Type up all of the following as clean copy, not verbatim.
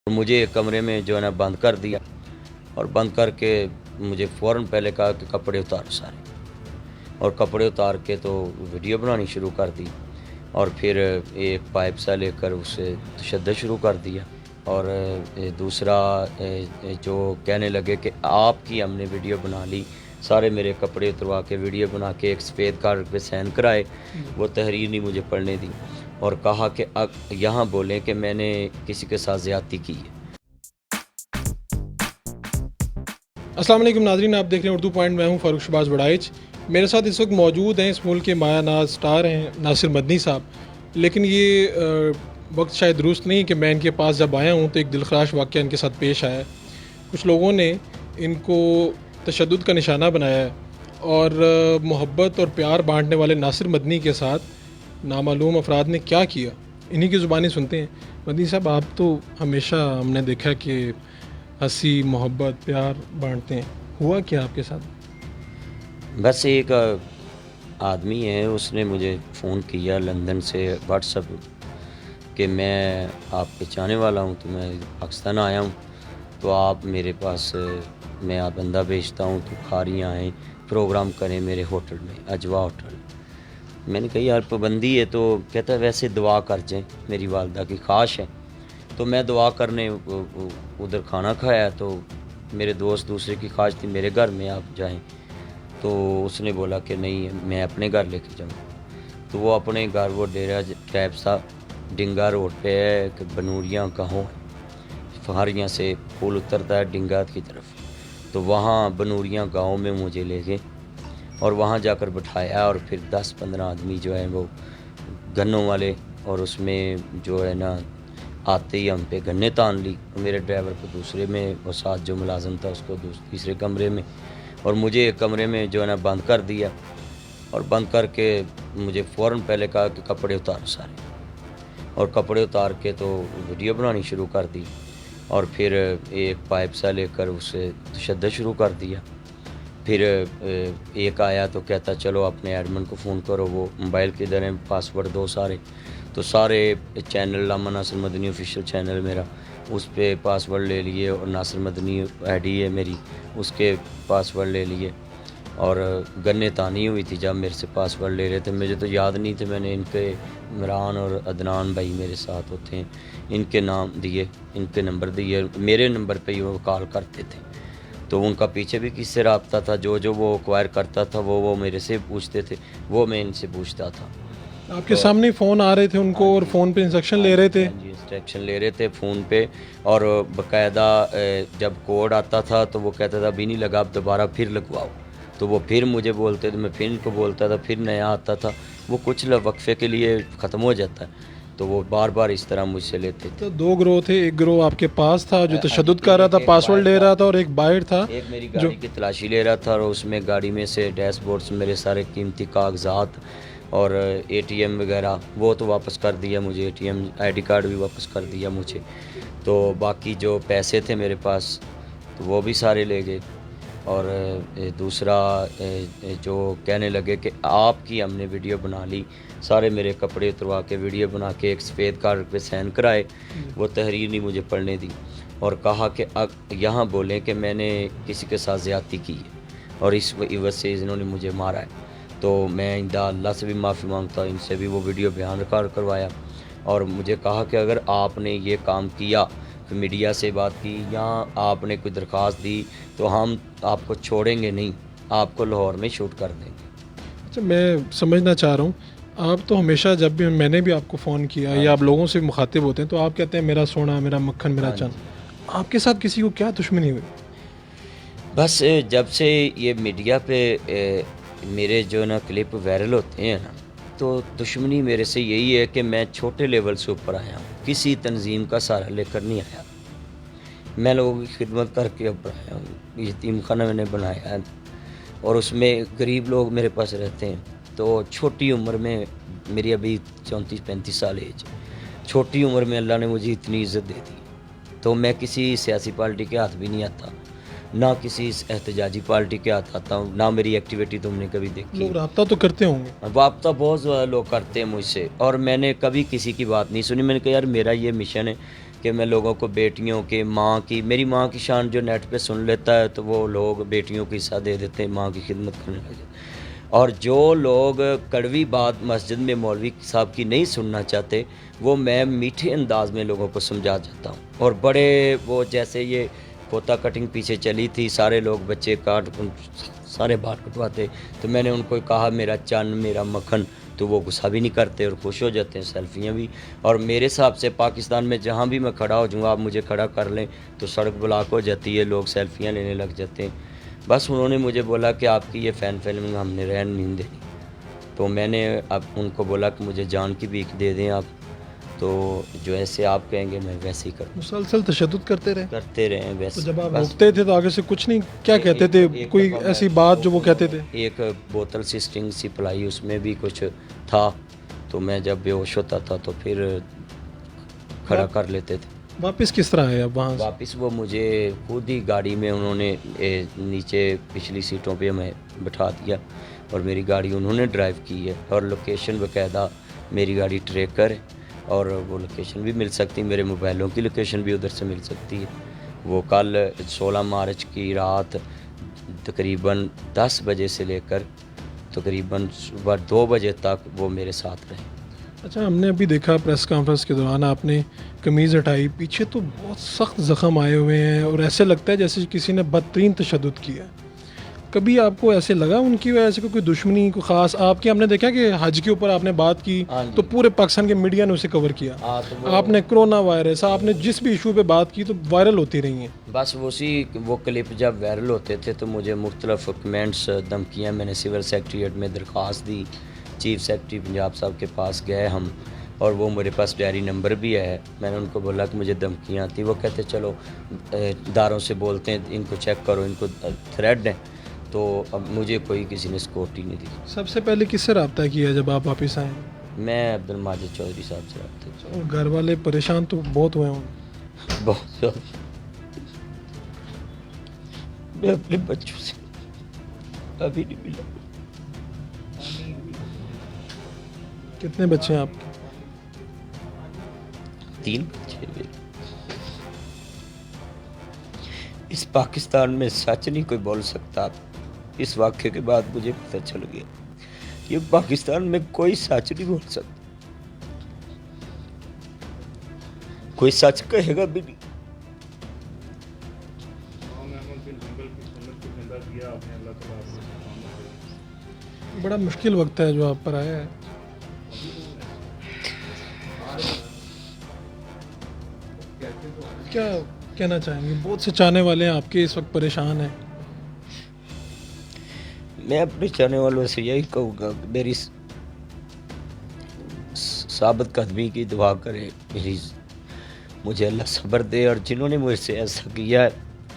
مجھے ایک کمرے میں جو ہے نا بند کر دیا اور بند کر کے مجھے فوراً پہلے کہا کہ کپڑے اتارو سارے، اور کپڑے اتار کے تو ویڈیو بنانی شروع کر دی، اور پھر ایک پائپ سا لے کر اسے تشدد شروع کر دیا، اور دوسرا جو کہنے لگے کہ آپ کی ہم نے ویڈیو بنا لی، سارے میرے کپڑے اتروا کے ویڈیو بنا کے ایک سفید کارڈ پہ سائن کرائے، وہ تحریر نہیں مجھے پڑھنے دی، اور کہا کہ یہاں بولیں کہ میں نے کسی کے ساتھ زیادتی کی ہے۔ السلام علیکم ناظرین، آپ دیکھ رہے ہیں اردو پوائنٹ، میں ہوں فاروق شہباز بڑائچ۔ میرے ساتھ اس وقت موجود ہیں اس ملک کے مایہ ناز سٹار ہیں ناصر مدنی صاحب، لیکن یہ وقت شاید درست نہیں کہ میں ان کے پاس جب آیا ہوں تو ایک دلخراش واقعہ ان کے ساتھ پیش آیا ہے۔ کچھ لوگوں نے ان کو تشدد کا نشانہ بنایا ہے، اور محبت اور پیار بانٹنے والے ناصر مدنی کے ساتھ نامعلوم افراد نے کیا کیا، انہی کی زبانی سنتے ہیں۔ مدنی صاحب، آپ تو ہمیشہ ہم نے دیکھا کہ ہنسی محبت پیار بانٹتے ہیں، ہوا کیا آپ کے ساتھ؟ بس ایک آدمی ہے، اس نے مجھے فون کیا لندن سے واٹس ایپ کہ میں آپ کے چاہنے والا ہوں، تو میں پاکستان آیا ہوں، تو آپ میرے پاس میں آپ بندہ بھیجتا ہوں تو کھاریاں آئیں پروگرام کریں میرے ہوٹل میں، اجوا ہوٹل۔ میں نے کہا یار پابندی ہے، تو کہتا ہے ویسے دعا کر جائیں، میری والدہ کی خواہش ہے۔ تو میں دعا کرنے ادھر کھانا کھایا، تو میرے دوست دوسرے کی خواہش تھی میرے گھر میں آپ جائیں، تو اس نے بولا کہ نہیں میں اپنے گھر لے کے جاؤں، تو وہ اپنے گھر، وہ ڈیرا ٹیپ سا ڈنگا روڈ پہ ہے کہ بنوریاں گاؤں فہاریاں سے پھول اترتا ہے ڈنگا کی طرف، تو وہاں بنوریاں گاؤں میں مجھے لے گئے اور وہاں جا کر بٹھایا، اور پھر 10-15 آدمی جو ہیں وہ گنوں والے، اور اس میں جو ہے نا آتے ہی ہم پہ گنے تان لی، میرے ڈرائیور کو دوسرے میں، وہ ساتھ جو ملازم تھا اس کو تیسرے کمرے میں، اور مجھے ایک کمرے میں جو ہے نا بند کر دیا، اور بند کر کے مجھے فوراً پہلے کہا کہ کپڑے اتارو سارے، اور کپڑے اتار کے تو ویڈیو بنانی شروع کر دی، اور پھر ایک پائپ سا لے کر اسے تشدد شروع کر دیا۔ پھر ایک آیا تو کہتا چلو اپنے ایڈمن کو فون کرو، وہ موبائل کے ادھر ہیں، پاسورڈ دو سارے، تو سارے چینل علامہ ناصر مدنی آفیشیل چینل میرا، اس پہ پاسورڈ لے لیے، اور ناصر مدنی آئی ڈی ہے میری، اس کے پاسورڈ لے لیے، اور گنے تانی ہوئی تھی جب میرے سے پاسورڈ لے رہے تھے، مجھے تو یاد نہیں تھے، میں نے ان کے عمران اور عدنان بھائی میرے ساتھ ہوتے ہیں، ان کے نام دیے، ان کے نمبر دیے، میرے نمبر پہ ہی وہ کال کرتے تھے، تو ان کا پیچھے بھی کس سے رابطہ تھا، جو وہ ایکوائر کرتا تھا وہ میرے سے پوچھتے تھے، وہ میں ان سے پوچھتا تھا۔ آپ کے سامنے فون آ رہے تھے ان کو، اور فون پہ انسٹرکشن لے رہے تھے؟ ہاں جی، انسٹرکشن لے رہے تھے فون پہ، اور باقاعدہ جب کوڈ آتا تھا تو وہ کہتا تھا ابھی نہیں لگا، اب دوبارہ پھر لگواؤ، تو وہ پھر مجھے بولتے تھے، میں پھر ان کو بولتا تھا، پھر نیا آتا تھا، وہ کچھ وقفے کے لیے ختم ہو جاتا ہے، تو وہ بار بار اس طرح مجھ سے لیتے تھے۔ تو دو گروہ تھے، ایک گروہ آپ کے پاس تھا جو تشدد کر رہا تھا، پاسورڈ لے رہا تھا، اور ایک باہر تھا ایک میری جو گاڑی کی تلاشی لے رہا تھا، اور اس میں گاڑی میں سے ڈیش بورڈ سے میرے سارے قیمتی کاغذات اور اے ٹی ایم وغیرہ وہ تو واپس کر دیا مجھے، A T M I D card بھی واپس کر دیا مجھے، تو باقی جو پیسے تھے میرے پاس تو وہ بھی سارے لے گئے، اور دوسرا جو کہنے لگے کہ آپ کی ہم نے ویڈیو بنا لی، سارے میرے کپڑے اتروا کے ویڈیو بنا کے ایک سفید کارڈ پہ سائن کرائے، وہ تحریر نہیں مجھے پڑھنے دی، اور کہا کہ یہاں بولیں کہ میں نے کسی کے ساتھ زیادتی کی ہے، اور اس عوض سے انہوں نے مجھے مارا ہے، تو میں اللہ سے بھی معافی مانگتا ہوں، ان سے بھی وہ ویڈیو بیان ریکارڈ کروایا، اور مجھے کہا کہ اگر آپ نے یہ کام کیا، میڈیا سے بات کی یا آپ نے کوئی درخواست دی، تو ہم آپ کو چھوڑیں گے نہیں، آپ کو لاہور میں شوٹ کر دیں گے۔ اچھا، میں سمجھنا چاہ رہا ہوں، آپ تو ہمیشہ جب بھی میں نے بھی آپ کو فون کیا یا آپ لوگوں سے مخاطب ہوتے ہیں تو آپ کہتے ہیں میرا سونا، میرا مکھن، میرا چاند، آپ کے ساتھ کسی کو کیا دشمنی ہوئی؟ بس جب سے یہ میڈیا پہ میرے جو نا کلپ وائرل ہوتے ہیں نا، تو دشمنی میرے سے یہی ہے کہ میں چھوٹے لیول سے اوپر آیا ہوں، کسی تنظیم کا سہارا لے کر نہیں آیا، میں لوگوں کی خدمت کر کے اوپر آیا ہوں، یتیم خانہ میں نے بنایا ہے، اور اس میں غریب لوگ میرے پاس رہتے ہیں، تو چھوٹی عمر میں، میری ابھی 34-35 سال ایج، چھوٹی عمر میں اللہ نے مجھے اتنی عزت دے دی، تو میں کسی سیاسی پارٹی کے ہاتھ بھی نہیں آتا، نہ کسی احتجاجی پارٹی کے ہاتھ آتا ہوں، نہ میری ایکٹیویٹی تم نے کبھی دیکھی۔ لوگ رابطہ تو کرتے ہوں گے؟ رابطہ بہت زیادہ لوگ کرتے ہیں مجھ سے، اور میں نے کبھی کسی کی بات نہیں سنی، میں نے کہا یار میرا یہ مشن ہے کہ میں لوگوں کو بیٹیوں کے ماں کی میری ماں کی شان جو نیٹ پہ سن لیتا ہے تو وہ لوگ بیٹیوں کو حصہ دے دیتے ہیں، ماں کی خدمت کرنے لگے. اور جو لوگ کڑوی بات مسجد میں مولوی صاحب کی نہیں سننا چاہتے وہ میں میٹھے انداز میں لوگوں کو سمجھا جاتا ہوں. اور بڑے وہ جیسے یہ پوتا کٹنگ پیچھے چلی تھی، سارے لوگ بچے سارے بال کٹواتے، تو میں نے ان کو کہا میرا چن میرا مکھن، تو وہ غصہ بھی نہیں کرتے اور خوش ہو جاتے ہیں، سیلفیاں بھی. اور میرے حساب سے پاکستان میں جہاں بھی میں کھڑا ہو جاؤں، آپ مجھے کھڑا کر لیں تو سڑک بلاک ہو جاتی ہے، لوگ سیلفیاں لینے لگ جاتے ہیں. بس انہوں نے مجھے بولا کہ آپ کی یہ فین فلم ہم نے رہن نہیں دینی، تو میں نے اب ان کو بولا کہ مجھے جان کی بھیک دے دیں آپ، تو جو ایسے آپ کہیں گے میں ویسے ہی کروں. مسلسل تشدد کرتے رہے تو ویسے. جب آپ بس روکتے تھے تو آگے سے کچھ نہیں کیا کہتے تھے؟ ایک کوئی دفعہ میں ایسی بات جو وہ کہتے تھے؟ ایک بوتل سی سٹنگ سی پلائی، اس میں بھی کچھ تھا، تو میں جب بے ہوش ہوتا تھا تو پھر کھڑا کر لیتے تھے. واپس کس طرح آئے اب وہاں سے؟ واپس وہ مجھے خود ہی گاڑی میں انہوں نے نیچے پچھلی سیٹوں پہ ہمیں بٹھا دیا اور میری گاڑی انہوں نے ڈرائیو کی ہے، اور لوکیشن باقاعدہ میری گاڑی ٹریکر ہے اور وہ لوکیشن بھی مل سکتی، میرے موبائلوں کی لوکیشن بھی ادھر سے مل سکتی ہے. وہ کل 16 مارچ کی رات تقریباً 10 بجے سے لے کر تقریباً صبح 2 بجے تک وہ میرے ساتھ رہے. اچھا، ہم نے ابھی دیکھا پریس کانفرنس کے دوران آپ نے قمیض ہٹائی، پیچھے تو بہت سخت زخم آئے ہوئے ہیں اور ایسے لگتا ہے جیسے کسی نے بدترین تشدد کیا ہے. کبھی آپ کو ایسے لگا ان کی وجہ سے کوئی دشمنی کوئی خاص آپ کی؟ ہم نے دیکھا کہ حج کے اوپر آپ نے بات کی تو پورے پاکستان کے میڈیا نے اسے کور کیا. آپ نے کرونا وائرس، آپ نے جس بھی ایشو پہ بات کی تو وائرل ہوتی رہی ہیں. بس وہ کلپ جب وائرل ہوتے تھے تو مجھے مختلف کمنٹس دھمکیاں، میں نے سول سیکریٹریٹ میں درخواست دی، چیف سیکریٹری پنجاب صاحب کے پاس گئے ہم، اور وہ میرے پاس ڈائری نمبر بھی ہے. میں نے ان کو بولا کہ مجھے دھمکیاں آتی، وہ کہتے چلو اداروں سے بولتے ہیں ان کو چیک کرو، ان کو تھریڈ ہیں. تو اب مجھے کوئی کسی نے سکورٹی نہیں دی. سب سے پہلے کس سے رابطہ کیا جب آپ واپس آئیں؟ میں عبد الماجد چودھری صاحب سے رابطہ. اور گھر والے پریشان تو بہت ہوئے ہوں؟ بہت زیادہ. میں اپنے بچوں سے ابھی نہیں ملا. کتنے بچے ہیں آپ کے؟ 3 بچے میرے. اس پاکستان میں سچ نہیں کوئی بول سکتا. اس واقعے کے بعد مجھے پتہ چل گیا یہ پاکستان میں کوئی سچ نہیں بول سکتا، کوئی سچ کہے گا بھی نہیں. بڑا مشکل وقت ہے جو آپ پر آیا ہے. کیا کہنا چاہیں گے؟ بہت سے چاہنے والے ہیں آپ کے اس وقت پریشان ہیں. میں اپنے چاہنے والوں سے یہی کہوں گا کہ میری ثابت قدمی کی دعا کرے، مجھے اللہ صبر دے، اور جنہوں نے مجھ سے ایسا کیا ہے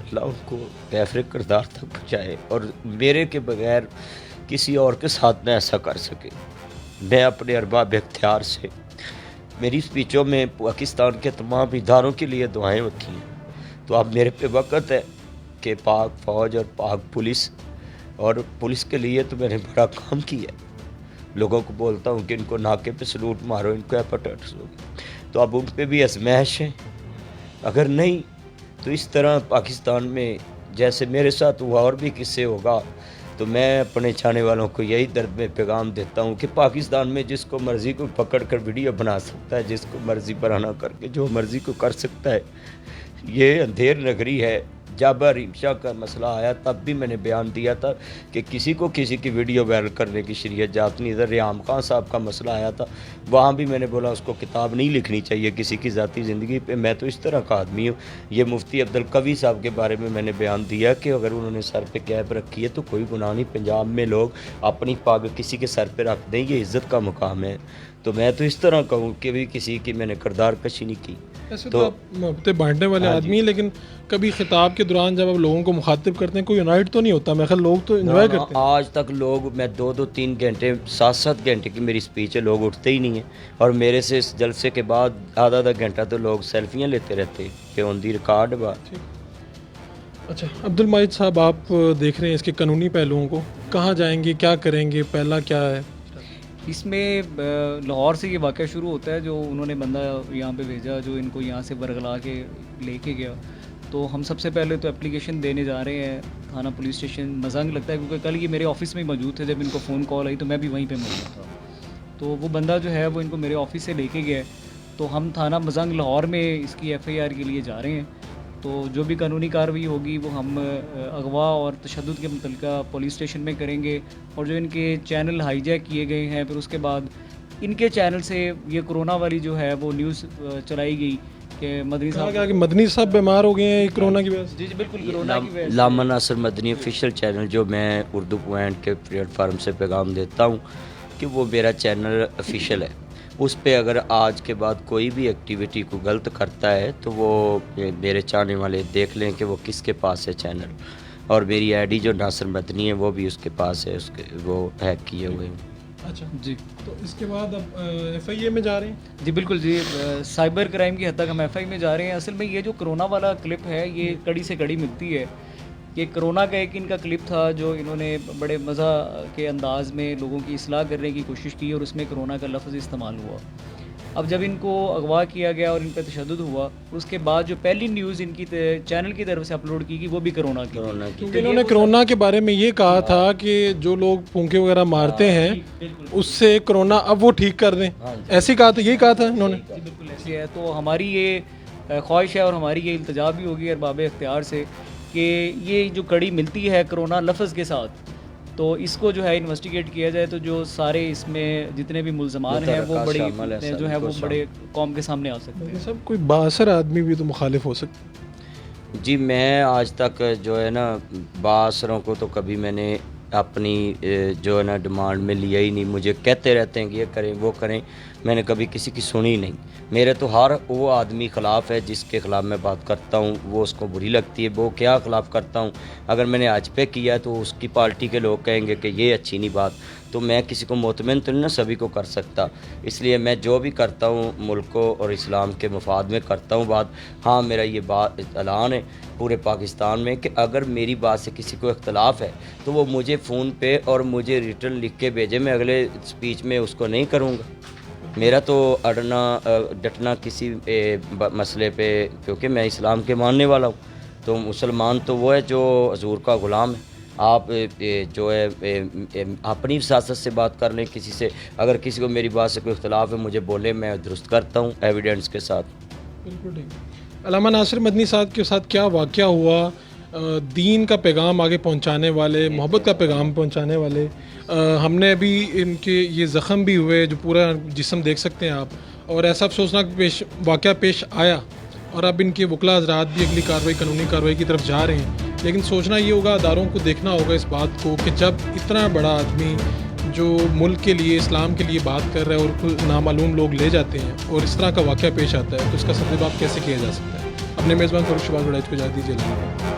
اللہ ان کو بہتر کردار تک پہنچائے اور میرے کے بغیر کسی اور کے ساتھ نہ ایسا کر سکے. میں اپنے ارباب اختیار سے میری اسپیچوں میں پاکستان کے تمام اداروں کے لیے دعائیں ہوتی ہیں، تو اب میرے پہ وقت ہے کہ پاک فوج اور پاک پولیس، اور پولیس کے لیے تو میں نے بڑا کام کیا ہے. لوگوں کو بولتا ہوں کہ ان کو ناکے پہ سلوٹ مارو، ان کو ہیپاٹائٹس ہوگی، تو اب ان پہ بھی آزمائش ہے. اگر نہیں تو اس طرح پاکستان میں جیسے میرے ساتھ ہوا اور بھی کس سے ہوگا. تو میں اپنے چاہنے والوں کو یہی درد میں پیغام دیتا ہوں کہ پاکستان میں جس کو مرضی کو پکڑ کر ویڈیو بنا سکتا ہے، جس کو مرضی برہنہ کر کے جو مرضی کو کر سکتا ہے. یہ اندھیر نگری ہے. جب ریمشا کا مسئلہ آیا تب بھی میں نے بیان دیا تھا کہ کسی کو کسی کی ویڈیو وائرل کرنے کی شریعت جات نہیں. ادھر ریحام خان صاحب کا مسئلہ آیا تھا، وہاں بھی میں نے بولا اس کو کتاب نہیں لکھنی چاہیے کسی کی ذاتی زندگی پہ. میں تو اس طرح کا آدمی ہوں. یہ مفتی عبدالقوی صاحب کے بارے میں نے بیان دیا کہ اگر انہوں نے سر پہ کیپ رکھی ہے تو کوئی گناہ نہیں. پنجاب میں لوگ اپنی پگ کسی کے سر پہ رکھ دیں، یہ عزت کا مقام ہے. تو میں تو اس طرح کہوں کہ بھی کسی کی میں نے کردار کشی نہیں کی. ایسے تو آپ محبتیں بانٹنے والے آدمی ہیں، لیکن کبھی خطاب کے دوران جب آپ لوگوں کو مخاطب کرتے ہیں کوئی یونائٹ تو نہیں ہوتا؟ میں خیال لوگ تو انجوائے کرتے ہیں. آج تک لوگ، میں 2-3 گھنٹے 7 گھنٹے کی میری اسپیچ ہے، لوگ اٹھتے ہی نہیں ہیں. اور میرے سے اس جلسے کے بعد آدھا گھنٹہ تو لوگ سیلفیاں لیتے رہتے کہ آن دی ریکارڈ بات. اچھا عبد الماجد صاحب، آپ دیکھ رہے ہیں اس کے قانونی پہلوؤں کو، کہاں جائیں گے، کیا کریں گے، پہلا کیا ہے؟ اس میں لاہور سے یہ واقعہ شروع ہوتا ہے، جو انہوں نے بندہ یہاں پہ بھیجا جو ان کو یہاں سے برگلا کے لے کے گیا. تو ہم سب سے پہلے تو اپلیکیشن دینے جا رہے ہیں تھانہ پولیس اسٹیشن. مزنگ لگتا ہے کیونکہ کل یہ میرے آفس میں ہی موجود تھے، جب ان کو فون کال آئی تو میں بھی وہیں پہ موجود تھا. تو وہ بندہ جو ہے وہ ان کو میرے آفس سے لے کے گیا ہے. تو ہم تھانہ مزنگ لاہور میں اس کی ایف آئی آر کے لیے جا رہے ہیں. تو جو بھی قانونی کارروائی ہوگی وہ ہم اغوا اور تشدد کے متعلقہ پولیس اسٹیشن میں کریں گے. اور جو ان کے چینل ہائی جیک کیے گئے ہیں، پھر اس کے بعد ان کے چینل سے یہ کرونا والی جو ہے وہ نیوز چلائی گئی کہ مدنی کہا صاحب گیا کہ مدنی صاحب بیمار ہو گئے ہیں کرونا کی وجہ سے. جی بالکل کرونا کی وجہ سے. علامہ ناصر مدنی آفیشیل چینل جو میں اردو پوائنٹ کے پلیٹ فارم سے پیغام دیتا ہوں کہ وہ میرا چینل آفیشیل ہے. اس پہ اگر آج کے بعد کوئی بھی ایکٹیویٹی کو غلط کرتا ہے تو وہ میرے چاہنے والے دیکھ لیں کہ وہ کس کے پاس ہے چینل. اور میری آئی ڈی جو ناصر مدنی ہے وہ بھی اس کے پاس ہے، اس کے وہ ہیک کیے ہوئے ہیں. اچھا جی تو اس کے بعد اب ایف آئی اے میں جا رہے ہیں. جی بالکل جی، سائبر کرائم کی حد تک ہم ایف آئی میں جا رہے ہیں. اصل میں یہ جو کرونا والا کلپ ہے یہ کڑی سے کڑی ملتی ہے. یہ کرونا کا ایک ان کا کلپ تھا جو انہوں نے بڑے مزہ کے انداز میں لوگوں کی اصلاح کرنے کی کوشش کی اور اس میں کرونا کا لفظ استعمال ہوا. اب جب ان کو اغوا کیا گیا اور ان پہ تشدد ہوا، اس کے بعد جو پہلی نیوز ان کی چینل کی طرف سے اپلوڈ کی گئی وہ بھی کرونا کی. کیونکہ انہوں نے کرونا کے بارے میں یہ کہا تھا کہ جو لوگ پھونکے وغیرہ مارتے ہیں اس سے کرونا اب وہ ٹھیک کر دیں، ایسے کہا تھا، یہی کہا تھا انہوں نے. جی بالکل ایسی ہے. تو ہماری یہ خواہش ہے اور ہماری یہ التجا بھی ہوگی ارباب اختیار سے کہ یہ جو کڑی ملتی ہے کرونا لفظ کے ساتھ تو اس کو جو ہے انویسٹیگیٹ کیا جائے. تو جو سارے اس میں جتنے بھی ملزمان ہیں وہ بڑی جو ہے وہ بڑے قوم کے سامنے آ سکتے ہیں. سب کوئی بااثر آدمی بھی تو مخالف ہو سکتا. جی میں آج تک جو ہے نا بااثروں کو تو کبھی میں نے اپنی جو ہے نا ڈیمانڈ میں لیا ہی نہیں. مجھے کہتے رہتے ہیں کہ یہ کریں وہ کریں، میں نے کبھی کسی کی سنی نہیں. میرے تو ہر وہ آدمی خلاف ہے جس کے خلاف میں بات کرتا ہوں وہ اس کو بری لگتی ہے. وہ کیا خلاف کرتا ہوں، اگر میں نے آج پہ کیا تو اس کی پارٹی کے لوگ کہیں گے کہ یہ اچھی نہیں بات. تو میں کسی کو مطمئن تو نہیں نا سبھی کو کر سکتا. اس لیے میں جو بھی کرتا ہوں ملک کو اور اسلام کے مفاد میں کرتا ہوں بات. ہاں میرا یہ بات اعلان ہے پورے پاکستان میں کہ اگر میری بات سے کسی کو اختلاف ہے تو وہ مجھے فون پہ اور مجھے ریٹرن لکھ کے بھیجے. میں اگلے سپیچ میں اس کو نہیں کروں گا. میرا تو ڈٹنا کسی مسئلے پہ، کیونکہ میں اسلام کے ماننے والا ہوں. تو مسلمان تو وہ ہے جو حضور کا غلام ہے. آپ جو ہے اپنی سیاست سے بات کر لیں کسی سے. اگر کسی کو میری بات سے کوئی اختلاف ہے مجھے بولے، میں درست کرتا ہوں ایویڈنس کے ساتھ. بالکل ٹھیک. علامہ ناصر مدنی صاحب کے ساتھ کیا واقعہ ہوا؟ دین کا پیغام آگے پہنچانے والے، محبت کا پیغام پہنچانے والے. ہم نے ابھی ان کے یہ زخم بھی ہوئے جو پورا جسم دیکھ سکتے ہیں آپ، اور ایسا افسوسناک واقعہ پیش آیا اور اب ان کے وکلاء حضرات بھی اگلی کارروائی، قانونی کارروائی کی طرف جا رہے ہیں. لیکن سوچنا یہ ہوگا، اداروں کو دیکھنا ہوگا اس بات کو کہ جب اتنا بڑا آدمی جو ملک کے لیے، اسلام کے لیے بات کر رہا ہے اور نامعلوم لوگ لے جاتے ہیں اور اس طرح کا واقعہ پیش آتا ہے تو اس کا سدباب کیسے کیا جا سکتا ہے. اپنے میزبان فاروق شہباز بڑائچ کو اجازت دیجیے.